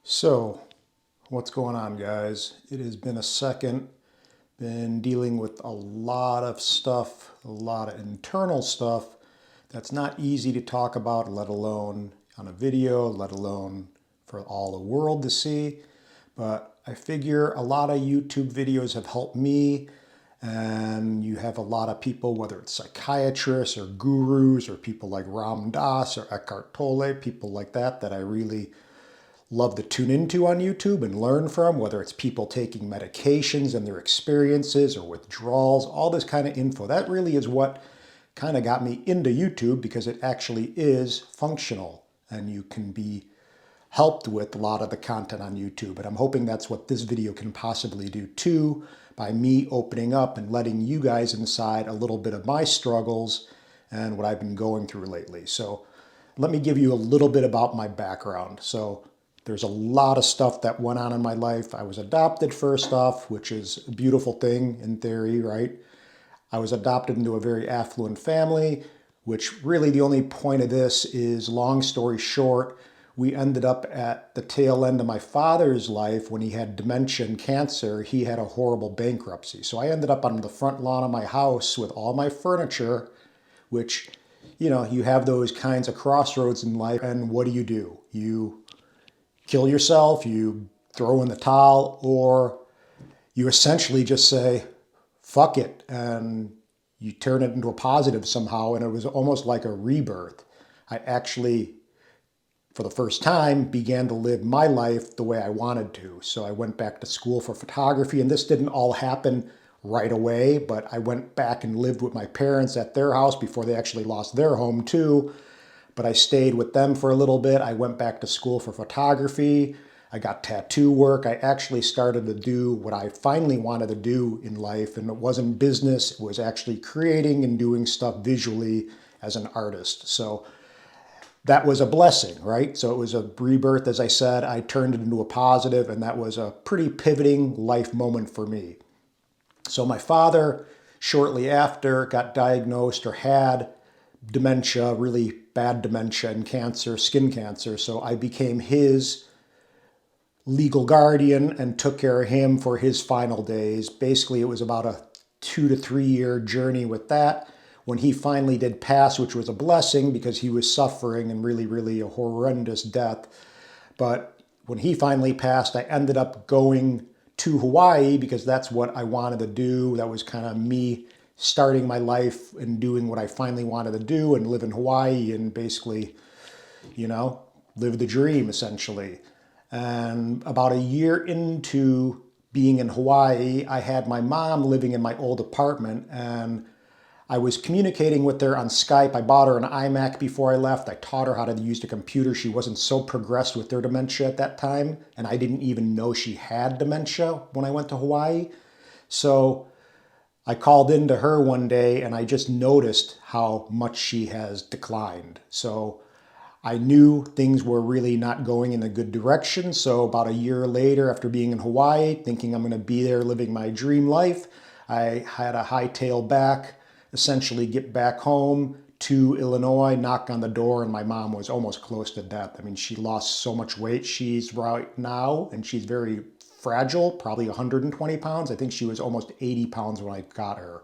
So, what's going on, guys? It has been a second. Been dealing with a lot of stuff, a lot of internal stuff that's not easy to talk about, let alone on a video, let alone for all the world to see. But I figure a lot of YouTube videos have helped me, and you have a lot of people, whether it's psychiatrists or gurus or people like Ram Dass or Eckhart Tolle, people like that I really love to tune into on YouTube and learn from, whether it's people taking medications and their experiences or withdrawals, all this kind of info. That really is what kind of got me into YouTube, because it actually is functional and you can be helped with a lot of the content on YouTube. And I'm hoping that's what this video can possibly do too, by me opening up and letting you guys inside a little bit of my struggles and what I've been going through lately. So let me give you a little bit about my background. So there's a lot of stuff that went on in my life. I was adopted first off, which is a beautiful thing in theory, right? I was adopted into a very affluent family, which really the only point of this is, long story short, we ended up at the tail end of my father's life when he had dementia and cancer. He had a horrible bankruptcy. So I ended up on the front lawn of my house with all my furniture, which, you have those kinds of crossroads in life. And what do? You kill yourself, you throw in the towel, or you essentially just say, fuck it, and you turn it into a positive somehow. And it was almost like a rebirth. I actually, for the first time, began to live my life the way I wanted to. So I went back to school for photography, and this didn't all happen right away, but I went back and lived with my parents at their house before they actually lost their home too. But I stayed with them for a little bit. I went back to school for photography. I got tattoo work. I actually started to do what I finally wanted to do in life. And it wasn't business. It was actually creating and doing stuff visually as an artist. So that was a blessing, right? So it was a rebirth. As I said, I turned it into a positive, and that was a pretty pivoting life moment for me. So my father, shortly after, got diagnosed or had dementia, really bad dementia and cancer, skin cancer. So I became his legal guardian and took care of him for his final days. Basically, it was about a 2 to 3 year journey with that. When he finally did pass, which was a blessing because he was suffering and really, really a horrendous death. But when he finally passed, I ended up going to Hawaii because that's what I wanted to do. That was kind of me starting my life and doing what I finally wanted to do, and live in Hawaii and basically, live the dream essentially. And about a year into being in Hawaii, I had my mom living in my old apartment, and I was communicating with her on Skype. I bought her an iMac before I left. I taught her how to use the computer. She wasn't so progressed with her dementia at that time, and I didn't even know she had dementia when I went to Hawaii. So I called into her one day, and I just noticed how much she has declined. So I knew things were really not going in a good direction. So about a year later, after being in Hawaii, thinking I'm going to be there living my dream life, I had a hightail back, essentially get back home to Illinois, knock on the door, and my mom was almost close to death. I mean, she lost so much weight. She's right now, and she's very fragile, probably 120 pounds. I think she was almost 80 pounds when I got her.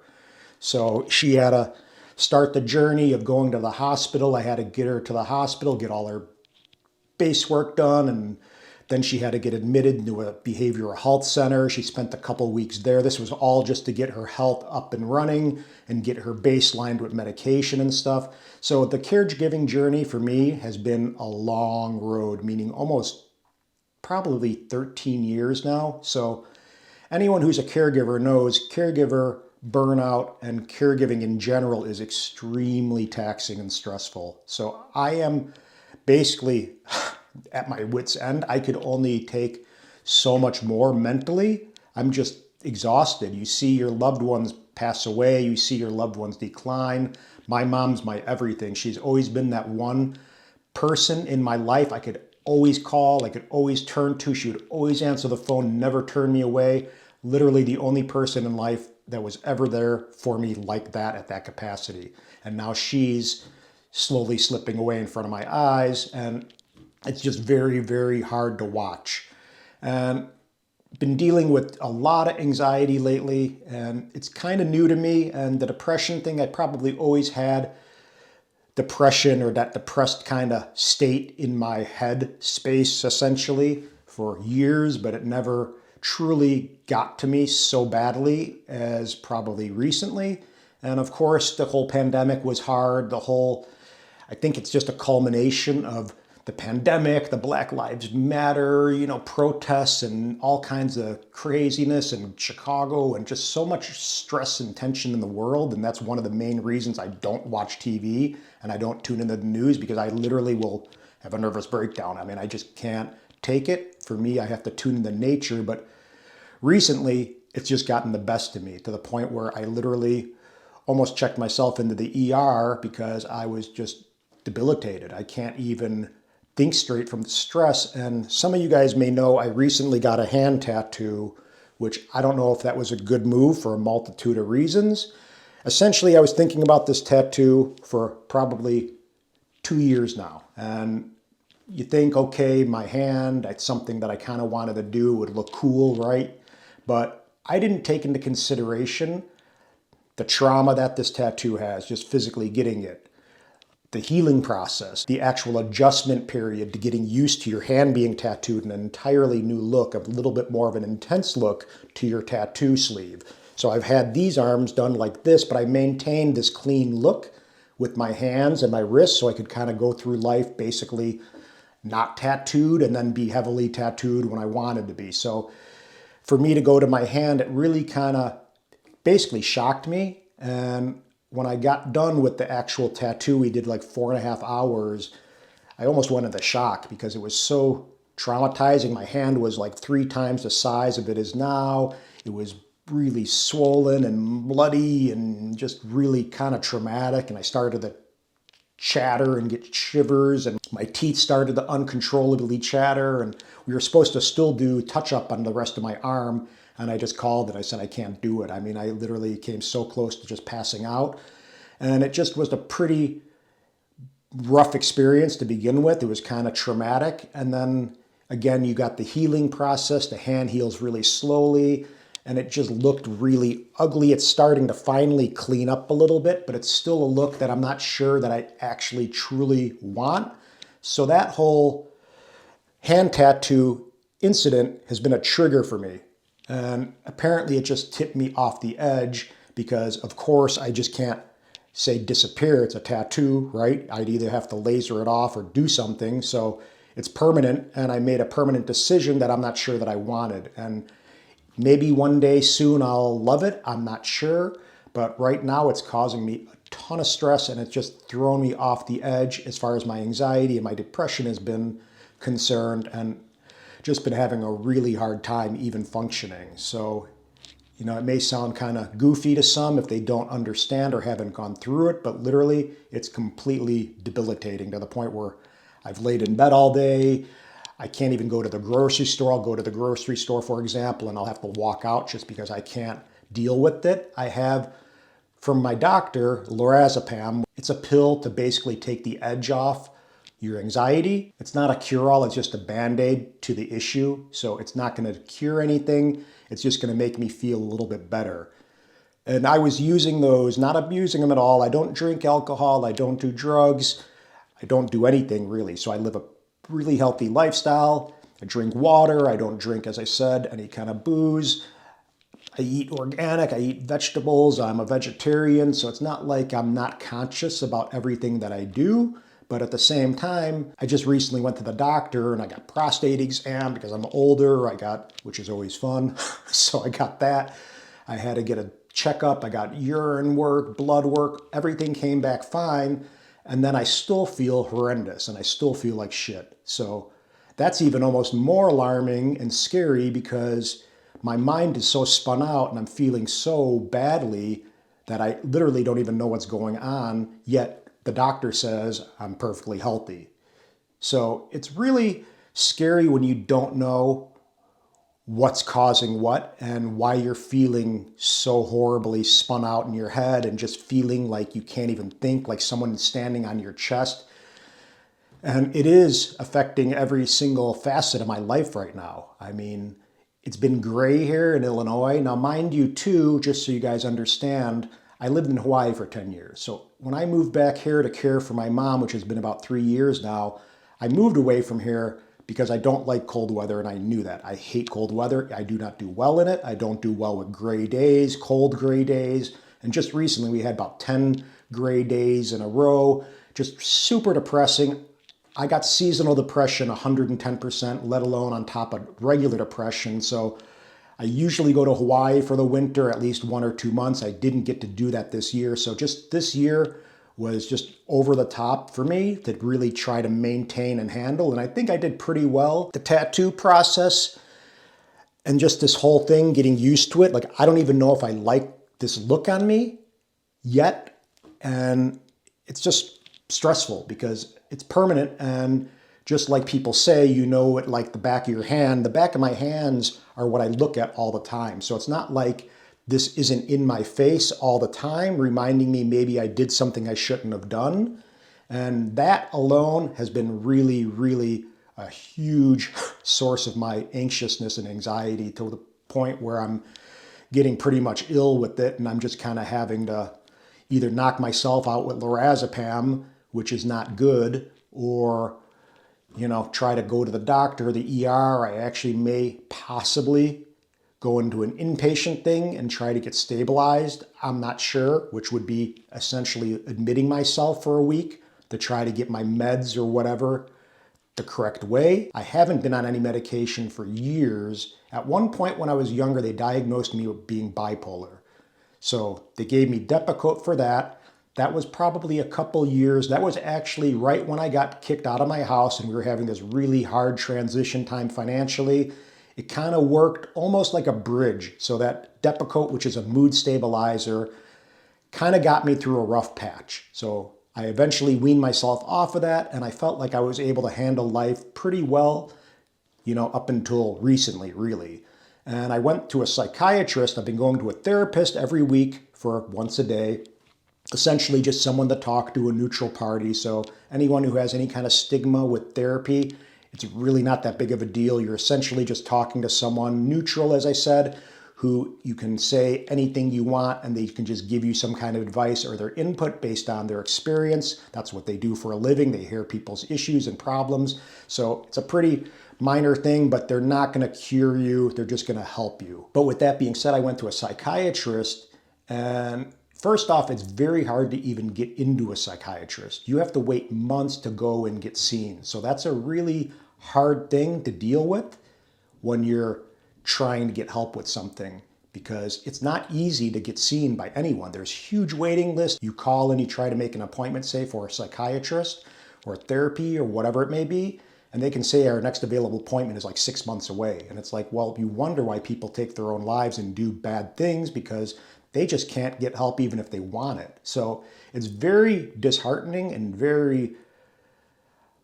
So she had to start the journey of going to the hospital. I had to get her to the hospital, get all her base work done, and then she had to get admitted into a behavioral health center. She spent a couple weeks there. This was all just to get her health up and running and get her baselined with medication and stuff. So the caregiving journey for me has been a long road, meaning almost probably 13 years now. So anyone who's a caregiver knows caregiver burnout and caregiving in general is extremely taxing and stressful. So I am basically at my wit's end. I could only take so much more mentally. I'm just exhausted. You see your loved ones pass away. You see your loved ones decline. My mom's my everything. She's always been that one person in my life I could always call, I could always turn to. She would always answer the phone, never turn me away. Literally the only person in life that was ever there for me like that at that capacity. And now she's slowly slipping away in front of my eyes. And It's just very, very hard to watch. And been dealing with a lot of anxiety lately, and it's kind of new to me. And the depression thing, I probably always had depression or that depressed kind of state in my head space essentially for years, but it never truly got to me so badly as probably recently. And of course, the whole pandemic was hard. I think it's just a culmination of the pandemic, the Black Lives Matter, protests and all kinds of craziness in Chicago and just so much stress and tension in the world. And that's one of the main reasons I don't watch TV and I don't tune into the news, because I literally will have a nervous breakdown. I mean, I just can't take it. For me, I have to tune into nature. But recently, it's just gotten the best of me to the point where I literally almost checked myself into the ER because I was just debilitated. I can't even think straight from the stress. And some of you guys may know I recently got a hand tattoo, which I don't know if that was a good move for a multitude of reasons. Essentially, I was thinking about this tattoo for probably 2 years now. And you think, okay, my hand, that's something that I kind of wanted to do, would look cool, right? But I didn't take into consideration the trauma that this tattoo has, just physically getting it, the healing process, the actual adjustment period to getting used to your hand being tattooed, an entirely new look, a little bit more of an intense look to your tattoo sleeve. So I've had these arms done like this, but I maintained this clean look with my hands and my wrists so I could kind of go through life basically not tattooed and then be heavily tattooed when I wanted to be. So for me to go to my hand, it really kind of basically shocked me. And when I got done with the actual tattoo, we did like 4.5 hours. I almost went into shock because it was so traumatizing. My hand was like 3 times the size of it is now. It was really swollen and bloody and just really kind of traumatic. And I started to chatter and get shivers, and my teeth started to uncontrollably chatter. And we were supposed to still do touch up on the rest of my arm. And I just called it. I said, I can't do it. I mean, I literally came so close to just passing out. And it just was a pretty rough experience to begin with. It was kind of traumatic. And then again, you got the healing process. The hand heals really slowly. And it just looked really ugly. It's starting to finally clean up a little bit, but it's still a look that I'm not sure that I actually truly want. So that whole hand tattoo incident has been a trigger for me. And apparently it just tipped me off the edge because, of course, I just can't say disappear. It's a tattoo, right? I'd either have to laser it off or do something. So it's permanent, and I made a permanent decision that I'm not sure that I wanted. And maybe one day soon I'll love it. I'm not sure. But right now it's causing me a ton of stress, and it's just thrown me off the edge as far as my anxiety and my depression has been concerned. And just been having a really hard time even functioning. So, it may sound kind of goofy to some if they don't understand or haven't gone through it, but literally it's completely debilitating to the point where I've laid in bed all day. I can't even go to the grocery store. I'll go to the grocery store, for example, and I'll have to walk out just because I can't deal with it. I have, from my doctor, lorazepam. It's a pill to basically take the edge off your anxiety. It's not a cure-all, it's just a band-aid to the issue. So it's not going to cure anything. It's just going to make me feel a little bit better. And I was using those, not abusing them at all. I don't drink alcohol. I don't do drugs. I don't do anything really. So I live a really healthy lifestyle. I drink water. I don't drink, as I said, any kind of booze. I eat organic. I eat vegetables. I'm a vegetarian. So it's not like I'm not conscious about everything that I do. But at the same time, I just recently went to the doctor and I got prostate exam because I'm older. Which is always fun. So I got that. I had to get a checkup. I got urine work, blood work. Everything came back fine. And then I still feel horrendous and I still feel like shit. So that's even almost more alarming and scary because my mind is so spun out and I'm feeling so badly that I literally don't even know what's going on, yet the doctor says I'm perfectly healthy. So it's really scary when you don't know what's causing what and why you're feeling so horribly spun out in your head and just feeling like you can't even think, like someone is standing on your chest. And it is affecting every single facet of my life right now. I mean, it's been gray here in Illinois. Now, mind you, too, just so you guys understand, I lived in Hawaii for 10 years. So when I moved back here to care for my mom, which has been about 3 years now, I moved away from here because I don't like cold weather, and I knew that. I hate cold weather. I do not do well in it. I don't do well with gray days, cold gray days. And just recently, we had about 10 gray days in a row, just super depressing. I got seasonal depression 110%, let alone on top of regular depression. So I usually go to Hawaii for the winter, at least 1 or 2 months. I didn't get to do that this year. So just this year was just over the top for me to really try to maintain and handle. And I think I did pretty well. The tattoo process and just this whole thing, getting used to it. Like, I don't even know if I like this look on me yet. And it's just stressful because it's permanent, and just like people say, you know it like the back of your hand. The back of my hands are what I look at all the time. So it's not like this isn't in my face all the time, reminding me maybe I did something I shouldn't have done. And that alone has been really, really a huge source of my anxiousness and anxiety, to the point where I'm getting pretty much ill with it, and I'm just kind of having to either knock myself out with lorazepam, which is not good, or, try to go to the doctor, the ER. I actually may possibly go into an inpatient thing and try to get stabilized. I'm not sure, which would be essentially admitting myself for a week to try to get my meds or whatever the correct way. I haven't been on any medication for years. At one point when I was younger, they diagnosed me with being bipolar. So they gave me Depakote for that. That was probably a couple years. That was actually right when I got kicked out of my house and we were having this really hard transition time financially. It kind of worked almost like a bridge. So that Depakote, which is a mood stabilizer, kind of got me through a rough patch. So I eventually weaned myself off of that, and I felt like I was able to handle life pretty well, up until recently, really. And I went to a psychiatrist. I've been going to a therapist every week for once a day, essentially just someone to talk to, a neutral party. So anyone who has any kind of stigma with therapy, it's really not that big of a deal. You're essentially just talking to someone neutral, as I said, who you can say anything you want and they can just give you some kind of advice or their input based on their experience. That's what they do for a living. They hear people's issues and problems. So it's a pretty minor thing, but they're not going to cure you. They're just going to help you. But with that being said, I went to a psychiatrist, and first off, it's very hard to even get into a psychiatrist. You have to wait months to go and get seen. So that's a really hard thing to deal with when you're trying to get help with something, because it's not easy to get seen by anyone. There's huge waiting lists. You call and you try to make an appointment, say, for a psychiatrist or therapy or whatever it may be, and they can say our next available appointment is like 6 months away. And it's like, well, you wonder why people take their own lives and do bad things, because they just can't get help even if they want it. So it's very disheartening and very,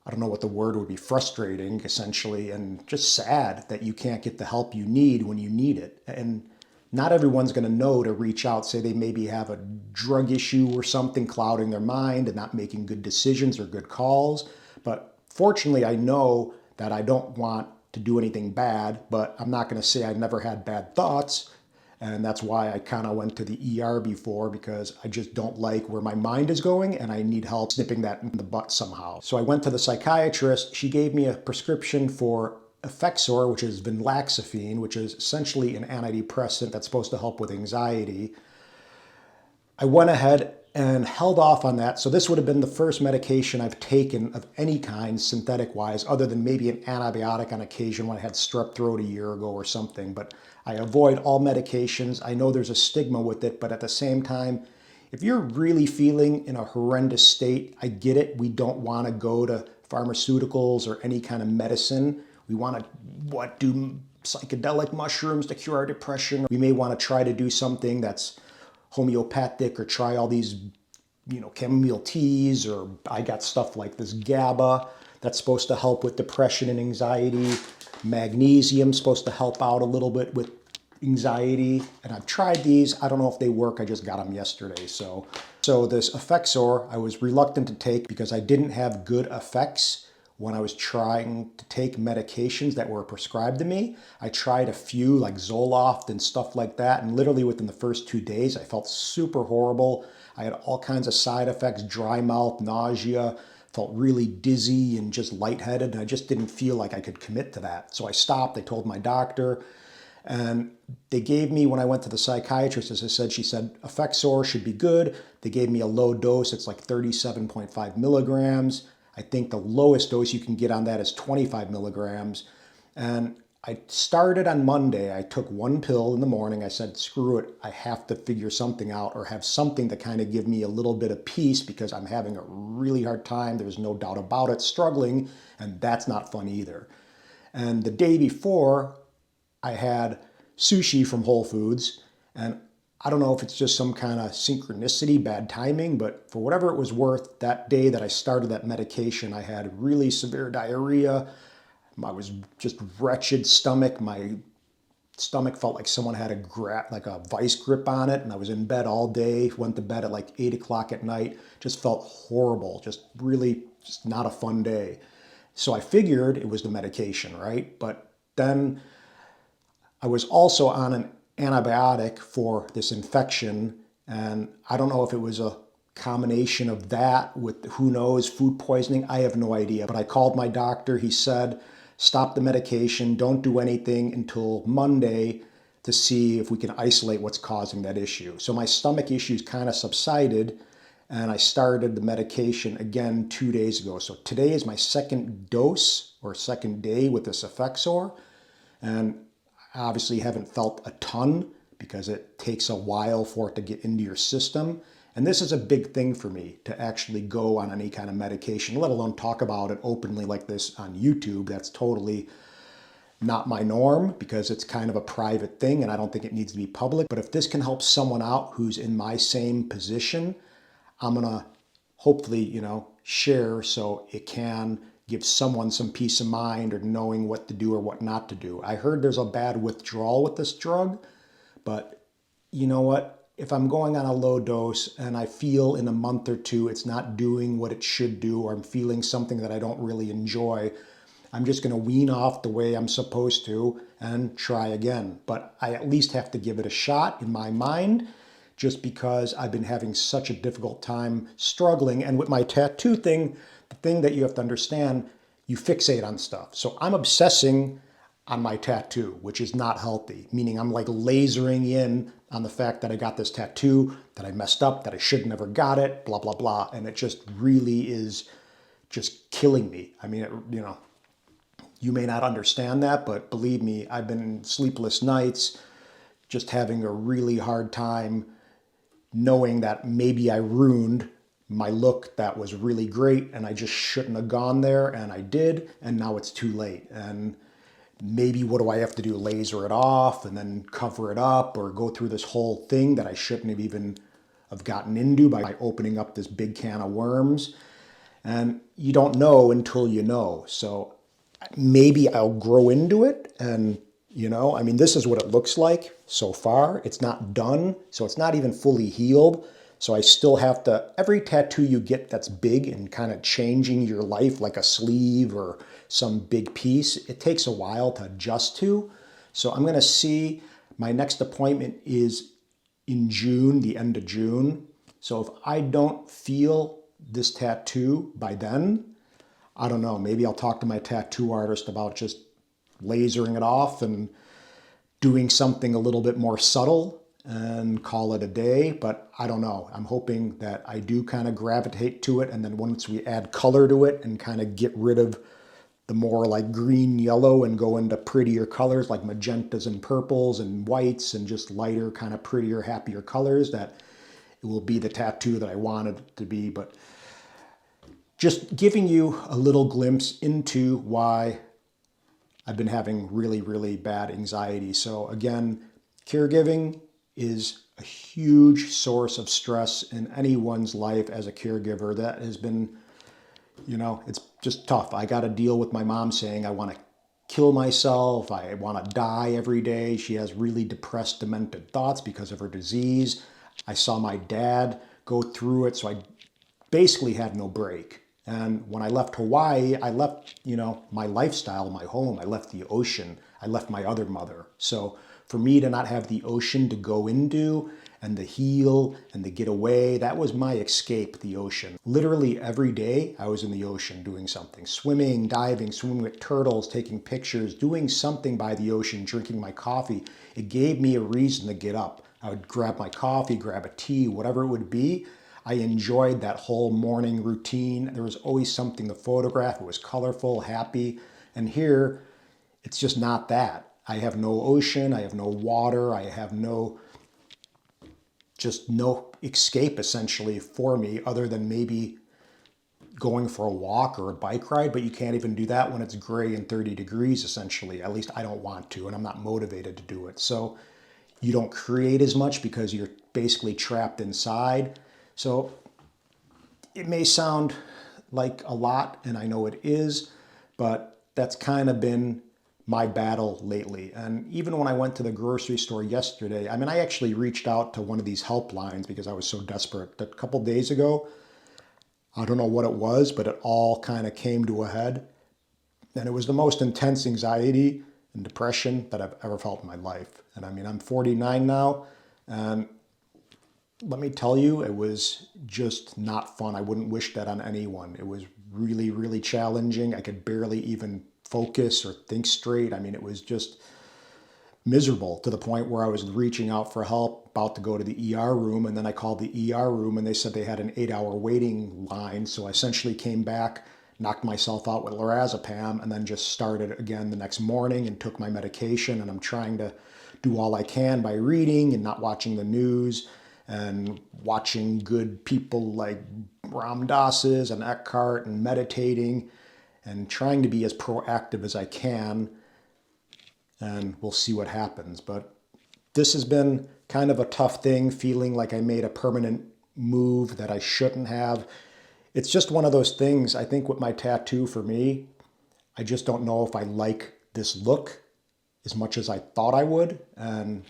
I don't know what the word would be, frustrating, essentially, and just sad that you can't get the help you need when you need it. And not everyone's going to know to reach out, say they maybe have a drug issue or something clouding their mind and not making good decisions or good calls. But fortunately, I know that I don't want to do anything bad, but I'm not going to say I've never had bad thoughts. And that's why I kind of went to the ER before, because I just don't like where my mind is going and I need help snipping that in the butt somehow. So I went to the psychiatrist. She gave me a prescription for Effectsor, which is venlafaxine, which is essentially an antidepressant that's supposed to help with anxiety. I went ahead and held off on that. So this would have been the first medication I've taken of any kind, synthetic-wise, other than maybe an antibiotic on occasion when I had strep throat a year ago or something. But I avoid all medications. I know there's a stigma with it, but at the same time, if you're really feeling in a horrendous state, I get it. We don't want to go to pharmaceuticals or any kind of medicine. We want to, do psychedelic mushrooms to cure our depression. We may want to try to do something that's homeopathic or try all these, chamomile teas, or I got stuff like this GABA that's supposed to help with depression and anxiety. Magnesium supposed to help out a little bit with anxiety. And I've tried these. I don't know if they work. I just got them yesterday. So this Effectsor I was reluctant to take because I didn't have good effects when I was trying to take medications that were prescribed to me. I tried a few like Zoloft and stuff like that, and literally within the first 2 days I felt super horrible. I had all kinds of side effects, dry mouth, nausea, felt really dizzy and just lightheaded, and I just didn't feel like I could commit to that. So I stopped. I told my doctor, and they gave me, when I went to the psychiatrist, as I said, she said Effectsor should be good. They gave me a low dose. It's like 37.5 milligrams. I think the lowest dose you can get on that is 25 milligrams. And I started on Monday. I took one pill in the morning. I said, screw it. I have to figure something out or have something to kind of give me a little bit of peace because I'm having a really hard time. There's no doubt about it, struggling, and that's not fun either. And the day before, I had sushi from Whole Foods, and I don't know if it's just some kind of synchronicity, bad timing, but for whatever it was worth, that day that I started that medication, I had really severe diarrhea. I was just wretched stomach. My stomach felt like someone had a vice grip on it, and I was in bed all day, went to bed at like 8 o'clock at night, just felt horrible, just really just not a fun day. So I figured it was the medication, right? But then I was also on an antibiotic for this infection, and I don't know if it was a combination of that with, who knows, food poisoning. I have no idea. But I called my doctor. He said, stop the medication, don't do anything until Monday to see if we can isolate what's causing that issue. So my stomach issues kind of subsided, and I started the medication again 2 days ago. So today is my second dose or second day with this Effectsor, and I obviously haven't felt a ton because it takes a while for it to get into your system. And this is a big thing for me, to actually go on any kind of medication, let alone talk about it openly like this on YouTube. That's totally not my norm because it's kind of a private thing and I don't think it needs to be public. But if this can help someone out who's in my same position, I'm gonna hopefully, share so it can give someone some peace of mind or knowing what to do or what not to do. I heard there's a bad withdrawal with this drug, but you know what? If I'm going on a low dose and I feel in a month or two it's not doing what it should do, or I'm feeling something that I don't really enjoy, I'm just going to wean off the way I'm supposed to and try again. But I at least have to give it a shot in my mind, just because I've been having such a difficult time struggling. And with my tattoo thing, the thing that you have to understand, you fixate on stuff. So I'm obsessing on my tattoo, which is not healthy, meaning I'm like lasering in on the fact that I got this tattoo, that I messed up, that I should never got it, blah, blah, blah. And it just really is just killing me. I mean, you may not understand that, but believe me, I've been sleepless nights, just having a really hard time knowing that maybe I ruined my look that was really great and I just shouldn't have gone there, and I did, and now it's too late. And maybe what do I have to do? Laser it off and then cover it up, or go through this whole thing that I shouldn't have even have gotten into by opening up this big can of worms. And you don't know until you know. So maybe I'll grow into it, and this is what it looks like so far. It's not done, so it's not even fully healed. So I still have to, every tattoo you get that's big and kind of changing your life, like a sleeve or some big piece, it takes a while to adjust to. So I'm going to see, my next appointment is in June, the end of June. So if I don't feel this tattoo by then, I don't know, maybe I'll talk to my tattoo artist about just lasering it off and doing something a little bit more subtle and call it a day. But I don't know. I'm hoping that I do kind of gravitate to it. And then once we add color to it and kind of get rid of the more like green, yellow, and go into prettier colors like magentas and purples and whites and just lighter, kind of prettier, happier colors, that it will be the tattoo that I wanted it to be. But just giving you a little glimpse into why I've been having really, really bad anxiety. So again, caregiving is a huge source of stress in anyone's life as a caregiver. That has been, it's just tough. I got to deal with my mom saying, I want to kill myself. I want to die every day. She has really depressed, demented thoughts because of her disease. I saw my dad go through it. So I basically had no break. And when I left Hawaii, I left, my lifestyle, my home. I left the ocean. I left my other mother. So for me to not have the ocean to go into and to heal and to get away, that was my escape, the ocean. Literally every day I was in the ocean doing something. Swimming, diving, swimming with turtles, taking pictures, doing something by the ocean, drinking my coffee. It gave me a reason to get up. I would grab my coffee, grab a tea, whatever it would be. I enjoyed that whole morning routine. There was always something to photograph. It was colorful, happy. And here, it's just not that. I have no ocean, I have no water, I have no escape essentially for me other than maybe going for a walk or a bike ride, but you can't even do that when it's gray and 30 degrees essentially. At least I don't want to, and I'm not motivated to do it. So you don't create as much because you're basically trapped inside. So it may sound like a lot, and I know it is, but that's kind of been my battle lately. And even when I went to the grocery store yesterday, I actually reached out to one of these helplines because I was so desperate. A couple days ago, I don't know what it was, but it all kind of came to a head. And it was the most intense anxiety and depression that I've ever felt in my life. And I'm 49 now, and let me tell you, it was just not fun. I wouldn't wish that on anyone. It was really, really challenging. I could barely even focus or think straight. It was just miserable to the point where I was reaching out for help, about to go to the ER room, and then I called the ER room and they said they had an 8-hour waiting line. So I essentially came back, knocked myself out with lorazepam, and then just started again the next morning and took my medication. And I'm trying to do all I can by reading and not watching the news and watching good people like Ram Dass's and Eckhart and meditating and trying to be as proactive as I can, and we'll see what happens. But this has been kind of a tough thing, feeling like I made a permanent move that I shouldn't have. It's just one of those things. I think with my tattoo, for me, I just don't know if I like this look as much as I thought I would, and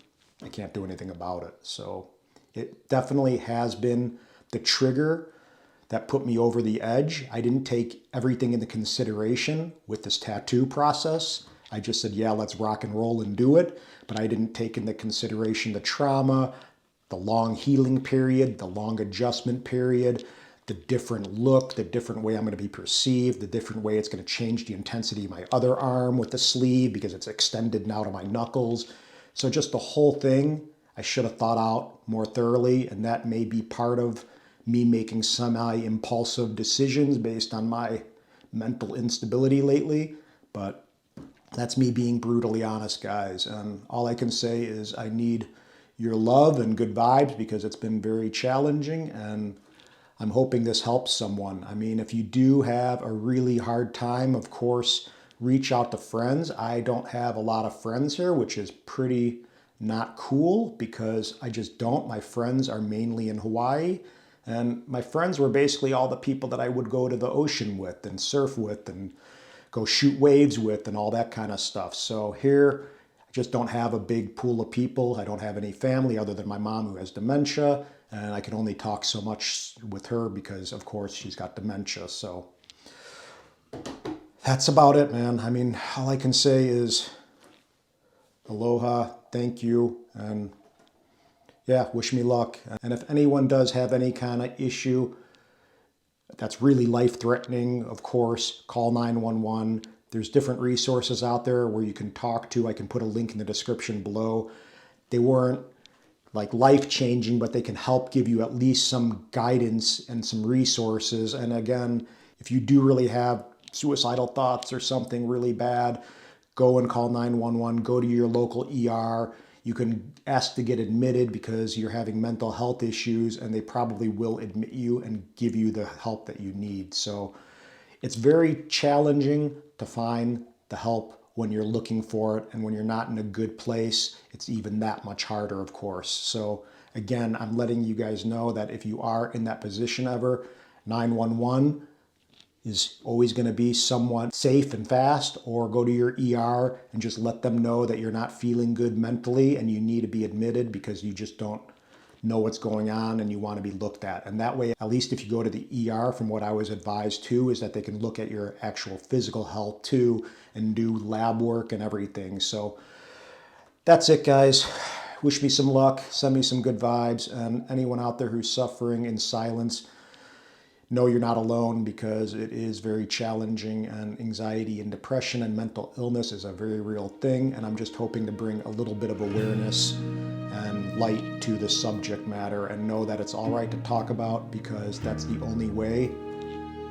I can't do anything about it. So it definitely has been the trigger that put me over the edge. I didn't take everything into consideration with this tattoo process. I just said, yeah, let's rock and roll and do it. But I didn't take into consideration the trauma, the long healing period, the long adjustment period, the different look, the different way I'm going to be perceived, the different way it's going to change the intensity of my other arm with the sleeve because it's extended now to my knuckles. So just the whole thing, I should have thought out more thoroughly, and that may be part of me making semi-impulsive decisions based on my mental instability lately. But that's me being brutally honest, guys. And all I can say is I need your love and good vibes because it's been very challenging, and I'm hoping this helps someone. If you do have a really hard time, of course, reach out to friends. I don't have a lot of friends here, which is pretty not cool because I just don't. My friends are mainly in Hawaii, and my friends were basically all the people that I would go to the ocean with and surf with and go shoot waves with and all that kind of stuff. So here, I just don't have a big pool of people. I don't have any family other than my mom who has dementia, and I can only talk so much with her because, of course, she's got dementia. So that's about it, man. All I can say is aloha, thank you, and yeah, wish me luck. And if anyone does have any kind of issue that's really life-threatening, of course, call 911. There's different resources out there where you can talk to. I can put a link in the description below. They weren't like life-changing, but they can help give you at least some guidance and some resources. And again, if you do really have suicidal thoughts or something really bad, go and call 911, go to your local ER. You can ask to get admitted because you're having mental health issues, and they probably will admit you and give you the help that you need. So it's very challenging to find the help when you're looking for it, and when you're not in a good place, it's even that much harder, of course. So again, I'm letting you guys know that if you are in that position ever, 911 is always going to be somewhat safe and fast, or go to your ER and just let them know that you're not feeling good mentally and you need to be admitted because you just don't know what's going on and you want to be looked at. And that way, at least if you go to the ER, from what I was advised too, is that they can look at your actual physical health too and do lab work and everything. So that's it, guys. Wish me some luck. Send me some good vibes. And anyone out there who's suffering in silence, know you're not alone, because it is very challenging, and anxiety and depression and mental illness is a very real thing. And I'm just hoping to bring a little bit of awareness and light to the subject matter, and know that it's all right to talk about, because that's the only way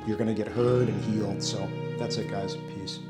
you're going to get heard and healed. So that's it, guys. Peace.